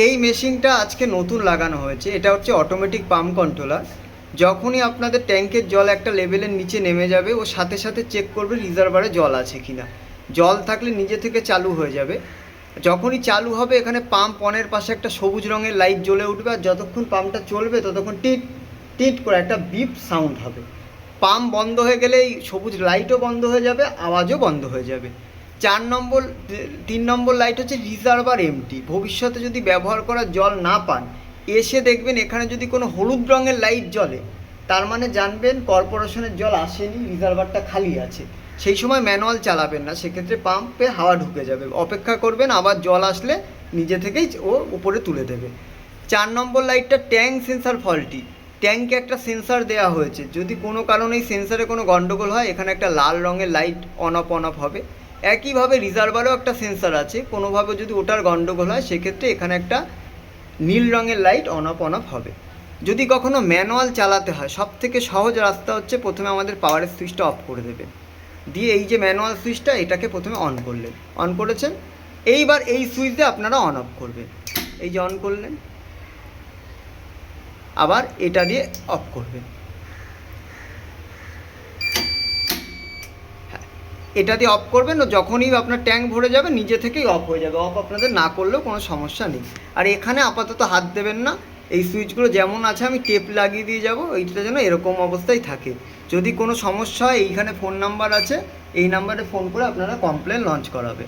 এই মেশিনটা আজকে নতুন লাগানো হয়েছে। এটা হচ্ছে অটোমেটিক পাম্প কন্ট্রোলার। যখনই আপনাদের ট্যাঙ্কের জল একটা লেভেলের নিচে নেমে যাবে, ও সাথে সাথে চেক করবে রিজার্ভারে জল আছে কিনা। জল থাকলে নিজে থেকে চালু হয়ে যাবে। যখনই চালু হবে এখানে পাম্প অনের পাশে একটা সবুজ রঙের লাইট জ্বলে উঠবে, আর যতক্ষণ পাম্পটা চলবে ততক্ষণ টিট টিট করে একটা বিপ সাউন্ড হবে। পাম্প বন্ধ হয়ে গেলে এই সবুজ লাইটও বন্ধ হয়ে যাবে, আওয়াজও বন্ধ হয়ে যাবে। 4 নম্বর 3 নম্বর লাইট হচ্ছে রিজার্ভার এমটি। ভবিষ্যতে যদি ব্যবহার করার জল না পান, এসে দেখবেন এখানে যদি কোনো হলুদ রঙের লাইট জ্বলে, তার মানে জানবেন কর্পোরেশনের জল আসেনি, রিজার্ভারটা খালি আছে। সেই সময় ম্যানুয়াল চালাবেন না, সেক্ষেত্রে পাম্পে হাওয়া ঢুকে যাবে। অপেক্ষা করবেন, আবার জল আসলে নিজে থেকেই ও উপরে তুলে দেবে। 4 নম্বর লাইটটা ট্যাঙ্ক সেন্সার ফল্টি। ট্যাঙ্কে একটা সেন্সার দেওয়া হয়েছে, যদি কোনো কারণে এই সেন্সারে কোনো গন্ডগোল হয় এখানে একটা লাল রঙের লাইট অন অফ হবে। একইভাবে রিজার্ভারেও একটা সেন্সার আছে, কোনোভাবে যদি ওটার গন্ডগোল হয় সেক্ষেত্রে এখানে একটা নীল রঙের লাইট অন অফ হবে। যদি কখনো ম্যানুয়াল চালাতে হয়, সব থেকে সহজ রাস্তা হচ্ছে প্রথমে আমাদের পাওয়ারের সুইচটা অফ করে দেবেন, দিয়ে এই যে ম্যানুয়াল সুইচটা এটাকে প্রথমে অন করলেন, অন করেছেন, এইবার এই সুইচ দিয়ে আপনারা অন অফ করবেন। এই যে অন করলেন, আবার এটা দিয়ে অফ করবেন। হ্যাঁ, এটা দিয়ে অফ করবেন, ও যখনই আপনার ট্যাঙ্ক ভরে যাবে নিজে থেকেই অফ হয়ে যাবে। অফ আপনাদের না করলেও কোনো সমস্যা নেই। আর এখানে আপাতত হাত দেবেন না, এই সুইচগুলো যেমন আছে আমি টেপ লাগিয়ে দিয়ে যাব, এইটা যেন এরকম অবস্থায় থাকে। যদি কোনো সমস্যা হয় এইখানে ফোন নাম্বার আছে, এই নাম্বারে ফোন করে আপনারা কমপ্লেন লঞ্চ করাবে।